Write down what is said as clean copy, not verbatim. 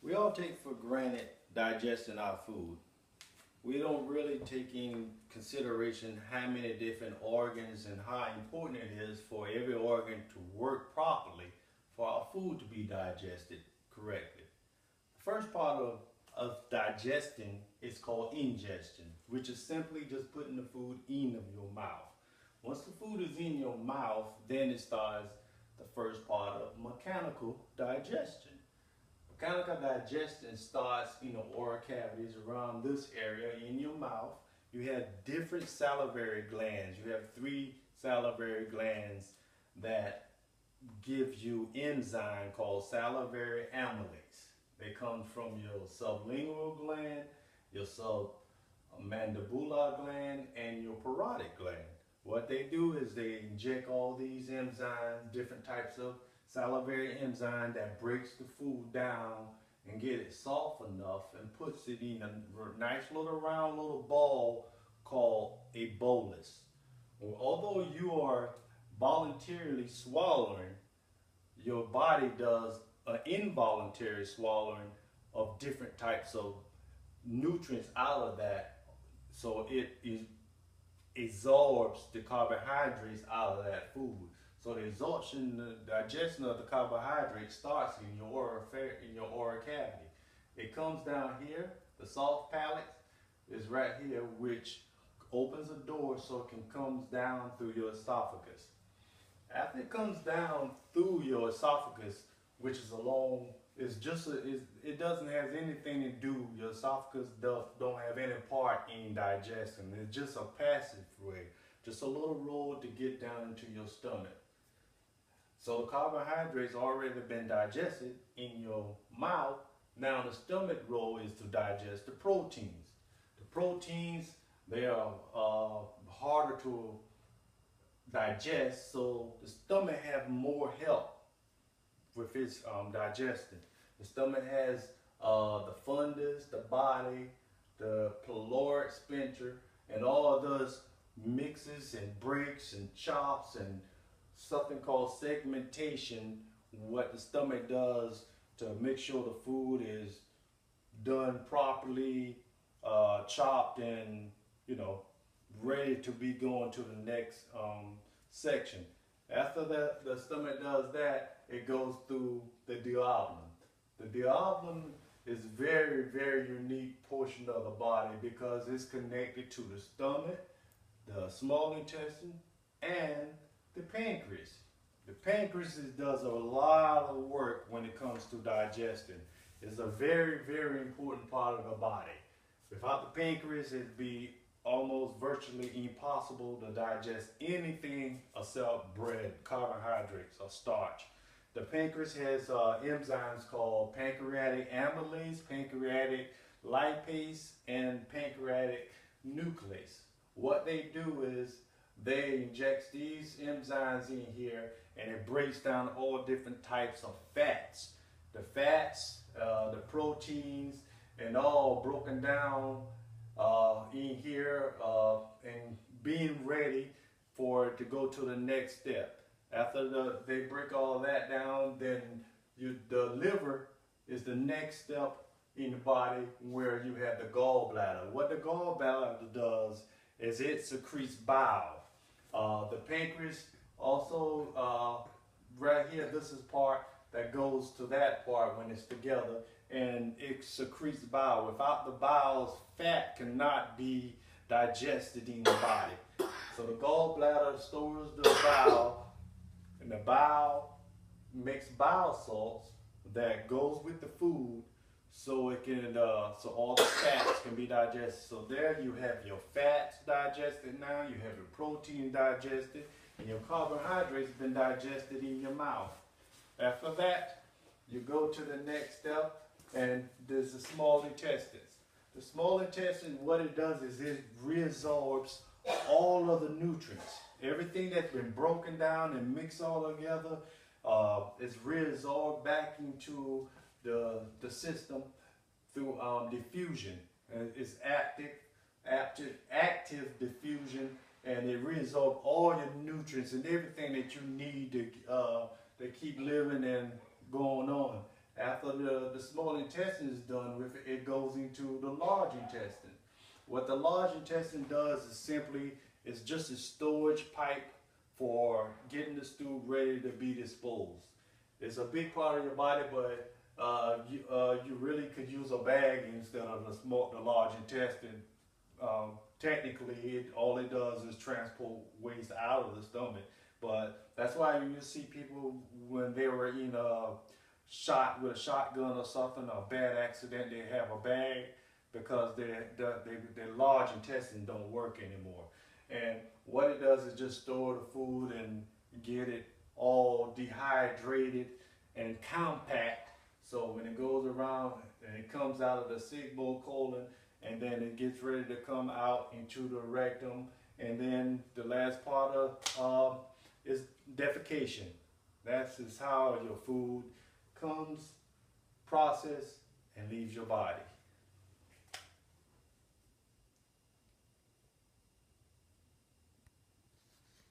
We all take for granted digesting our food. We don't really take in consideration how many different organs and how important it is for every organ to work properly for our food to be digested correctly. The first part of digesting is called ingestion, which is simply just putting the food in your mouth. Once the food is in your mouth, then it starts the first part of mechanical digestion. Mechanical digestion starts in the oral cavities around this area in your mouth. You have different salivary glands. You have three salivary glands that give you enzyme called salivary amylase. They come from your sublingual gland, your submandibular gland, and your parotid gland. What they do is they inject all these enzymes, different types of salivary enzyme that breaks the food down and get it soft enough and puts it in a nice little round little ball called a bolus. Although you are voluntarily swallowing, your body does an involuntary swallowing of different types of nutrients out of that, so it absorbs the carbohydrates out of that food. So the absorption, the digestion of the carbohydrate starts in your oral cavity. It comes down here. The soft palate is right here, which opens a door so it can come down through your esophagus. After it comes down through your esophagus, which is it doesn't have anything to do. Your esophagus don't have any part in digestion. It's just a passive way, just a little road to get down into your stomach. So the carbohydrates already been digested in your mouth. Now the stomach role is to digest the proteins. The proteins, they are harder to digest, so the stomach have more help with its digestion. The stomach has the fundus, the body, the pyloric sphincter, and all of those mixes and breaks and chops and something called segmentation, what the stomach does to make sure the food is done properly, chopped and ready to be going to the next section. After the stomach does that, it goes through the duodenum. The duodenum is very, very unique portion of the body because it's connected to the stomach, the small intestine, and the pancreas. The pancreas does a lot of work when it comes to digestion. It's a very, very important part of the body. Without the pancreas, it'd be almost virtually impossible to digest anything except bread, carbohydrates, or starch. The pancreas has enzymes called pancreatic amylase, pancreatic lipase, and pancreatic nuclease. What they do is they inject these enzymes in here and it breaks down all different types of fats. The fats, the proteins, and all broken down in here and being ready for it to go to the next step. After they break all that down, then the liver is the next step in the body where you have the gallbladder. What the gallbladder does is it secretes bile. The pancreas also, right here, this is part that goes to that part when it's together, and it secretes bile. Without the bile, fat cannot be digested in the body. So the gallbladder stores the bile, and the bile makes bile salts that goes with the food, so it can so all the fats can be digested. So there you have your fats digested now, you have your protein digested, and your carbohydrates been digested in your mouth. After that, you go to the next step, and there's the small intestines. The small intestine, what it does is it reabsorbs all of the nutrients. Everything that's been broken down and mixed all together is reabsorbed back into the system through diffusion. And it's active diffusion, and it reabsorbs all your nutrients and everything that you need to keep living and going on. After the small intestine is done with, it goes into the large intestine. What the large intestine does is simply, it's just a storage pipe for getting the stew ready to be disposed. It's a big part of your body, but you really could use a bag instead of the large intestine. Technically, all it does is transport waste out of the stomach. But that's why you see people when they were in a shot with a shotgun or something, a bad accident, they have a bag because their large intestine don't work anymore. And what it does is just store the food and get it all dehydrated and compact. So when it goes around and it comes out of the sigmoid colon, and then it gets ready to come out into the rectum, and then the last part of is defecation. That's just how your food comes, processed, and leaves your body.